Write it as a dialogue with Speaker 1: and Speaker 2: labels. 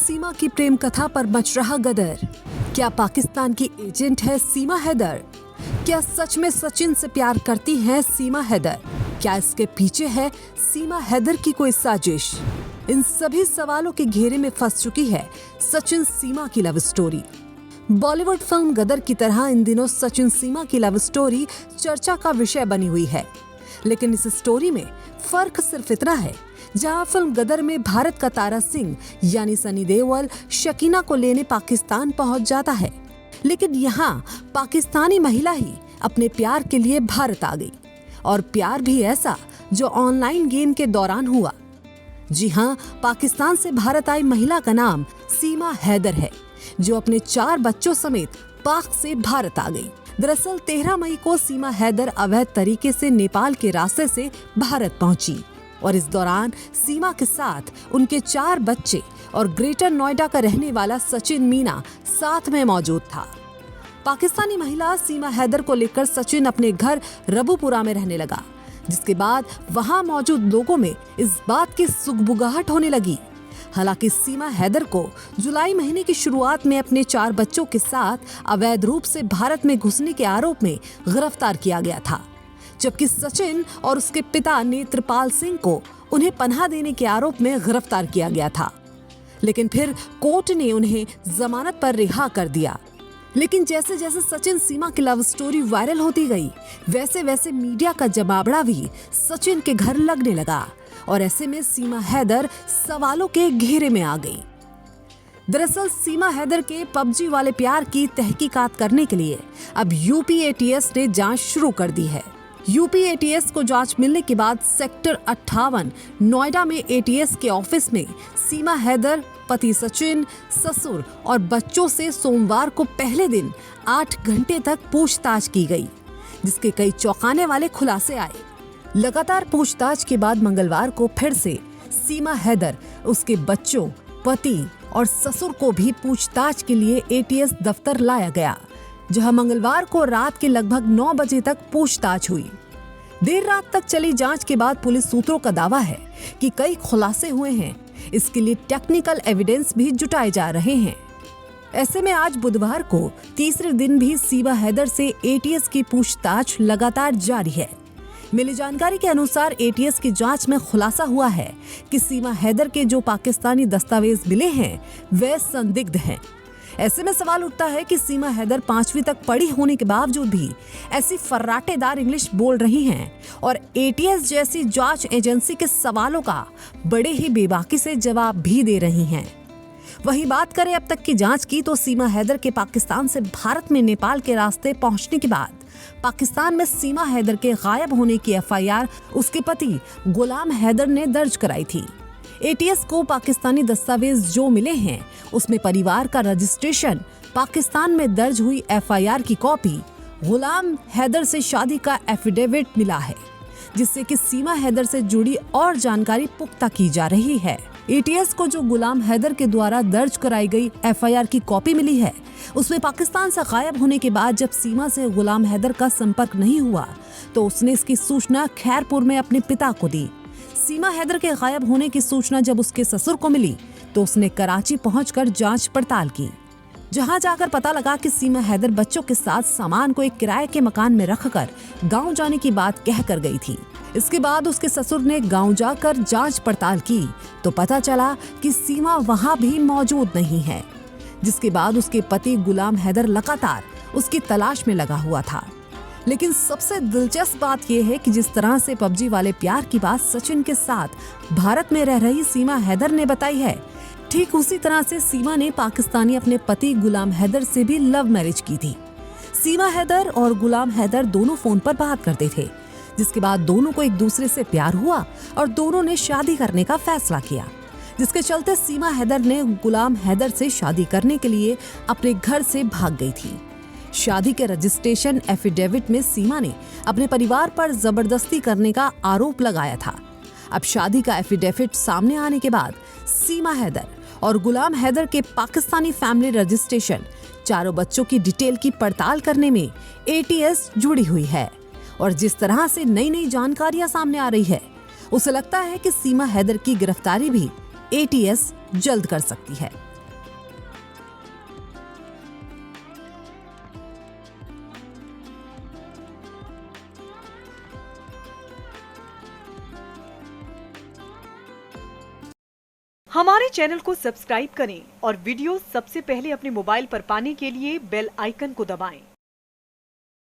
Speaker 1: सीमा की प्रेम कथा पर मच रहा गदर। क्या पाकिस्तान की एजेंट है सीमा हैदर? क्या सच में सचिन से प्यार करती हैं सीमा हैदर? क्या इसके पीछे है सीमा हैदर की कोई साजिश? इन सभी सवालों के घेरे में फंस चुकी है सचिन सीमा की लव स्टोरी। बॉलीवुड फिल्म गदर की तरह इन दिनों सचिन सीमा की लव स्टोरी चर्चा का विषय बनी हुई है। लेकिन इस स्टोरी में फर्क सिर्फ इतना है, जहां फिल्म गदर में भारत का तारा सिंह यानी सनी देओल शकीना को लेने पाकिस्तान पहुंच जाता है, लेकिन यहाँ पाकिस्तानी महिला ही अपने प्यार के लिए भारत आ गई, और प्यार भी ऐसा जो ऑनलाइन गेम के दौरान हुआ। जी हाँ, पाकिस्तान से भारत आई महिला का नाम सीमा हैदर है, जो अपने 4 बच्चों समेत पाक से भारत आ गई। दरअसल 13 मई को सीमा हैदर अवैध तरीके से नेपाल के रास्ते से भारत पहुंची, और इस दौरान सीमा के साथ उनके 4 बच्चे और ग्रेटर नोएडा का रहने वाला सचिन मीना साथ में मौजूद था। पाकिस्तानी महिला सीमा हैदर को लेकर सचिन अपने घर रबुपुरा में रहने लगा, जिसके बाद वहां मौजूद लोगों में इस बात की सुगबुगाहट होने लगी। हालांकि सीमा हैदर को जुलाई महीने की शुरुआत में अपने 4 बच्चों के साथ अवैध रूप से भारत में घुसने के आरोप में गिरफ्तार किया गया था, जबकि सचिन और उसके पिता नेत्रपाल सिंह को उन्हें पनाह देने के आरोप में गिरफ्तार किया गया था। लेकिन फिर कोर्ट ने उन्हें जमानत पर रिहा कर दिया। लेकिन जैसे जैसे सचिन सीमा की लव स्टोरी वायरल होती गई, वैसे वैसे मीडिया का जमावड़ा भी सचिन के घर लगने लगा, और ऐसे में सीमा हैदर सवालों के घेरे में आ गई। दरअसल सीमा हैदर के पबजी वाले प्यार की तहकीकात करने के लिए अब यूपी एटीएस ने जांच शुरू कर दी है। यूपी एटीएस को जांच मिलने के बाद सेक्टर 58 नोएडा में एटीएस के ऑफिस में सीमा हैदर, पति सचिन, ससुर और बच्चों से सोमवार को पहले दिन 8 घंटे तक पूछताछ की गई, जिसके कई चौंकाने वाले खुलासे आए। लगातार पूछताछ के बाद मंगलवार को फिर से सीमा हैदर, उसके बच्चों, पति और ससुर को भी पूछताछ के लिए एटीएस दफ्तर लाया गया, जहां मंगलवार को रात के लगभग 9 बजे तक पूछताछ हुई। देर रात तक चली जांच के बाद पुलिस सूत्रों का दावा है कि कई खुलासे हुए हैं। इसके लिए टेक्निकल एविडेंस भी जुटाए जा रहे हैं। ऐसे में आज बुधवार को तीसरे दिन भी सीमा हैदर से एटीएस की पूछताछ लगातार जारी है। मिली जानकारी के अनुसार एटीएस की जांच में खुलासा हुआ है कि सीमा हैदर के जो पाकिस्तानी दस्तावेज मिले हैं वे संदिग्ध हैं। ऐसे में सवाल उठता है कि सीमा हैदर 5वीं तक पढ़ी होने के बावजूद भी ऐसी फर्राटेदार इंग्लिश बोल रही हैं, और एटीएस जैसी जांच एजेंसी के सवालों का बड़े ही बेबाकी से जवाब भी दे रही हैं। वहीं बात करें अब तक की जांच की, तो सीमा हैदर के पाकिस्तान से भारत में नेपाल के रास्ते पहुंचने के बाद पाकिस्तान में सीमा हैदर के गायब होने की एफआईआर उसके पति गुलाम हैदर ने दर्ज कराई थी। एटीएस को पाकिस्तानी दस्तावेज जो मिले हैं उसमें परिवार का रजिस्ट्रेशन, पाकिस्तान में दर्ज हुई एफआईआर की कॉपी, गुलाम हैदर से शादी का एफिडेविट मिला है, जिससे कि सीमा हैदर से जुड़ी और जानकारी पुख्ता की जा रही है। एटीएस को जो गुलाम हैदर के द्वारा दर्ज कराई गई एफआईआर की कॉपी मिली है, उसमें पाकिस्तान से गायब होने के बाद जब सीमा से गुलाम हैदर का संपर्क नहीं हुआ, तो उसने इसकी सूचना खैरपुर में अपने पिता को दी। सीमा हैदर के गायब होने की सूचना जब उसके ससुर को मिली, तो उसने कराची पहुंचकर जांच पड़ताल की, जहां जाकर पता लगा कि सीमा हैदर बच्चों के साथ सामान को एक किराए के मकान में रखकर गांव जाने की बात कहकर गई थी। इसके बाद उसके ससुर ने गांव जाकर जांच पड़ताल की, तो पता चला कि सीमा वहां भी मौजूद नहीं है, जिसके बाद उसके पति गुलाम हैदर लगातार उसकी तलाश में लगा हुआ था। लेकिन सबसे दिलचस्प बात यह है कि जिस तरह से पबजी वाले प्यार की बात सचिन के साथ भारत में रह रही सीमा हैदर ने बताई है, ठीक उसी तरह से सीमा ने पाकिस्तानी अपने पति गुलाम हैदर से भी लव मैरिज की थी। सीमा हैदर और गुलाम हैदर दोनों फोन पर बात करते थे, जिसके बाद दोनों को एक दूसरे से प्यार हुआ और दोनों ने शादी करने का फैसला किया, जिसके चलते सीमा हैदर ने गुलाम हैदर से शादी करने के लिए अपने घर से भाग गई थी। शादी के रजिस्ट्रेशन एफिडेविट में सीमा ने अपने परिवार पर जबरदस्ती करने का आरोप लगाया था। अब शादी का एफिडेविट सामने आने के बाद सीमा हैदर और गुलाम हैदर के पाकिस्तानी फैमिली रजिस्ट्रेशन, चारों बच्चों की डिटेल की पड़ताल करने में एटीएस जुड़ी हुई है, और जिस तरह से नई नई जानकारियां सामने आ रही है, उसे लगता है कि सीमा हैदर की गिरफ्तारी भी एटीएस जल्द कर सकती है।
Speaker 2: हमारे चैनल को सब्सक्राइब करें और वीडियो सबसे पहले अपने मोबाइल पर पाने के लिए बेल आइकन को दबाएं।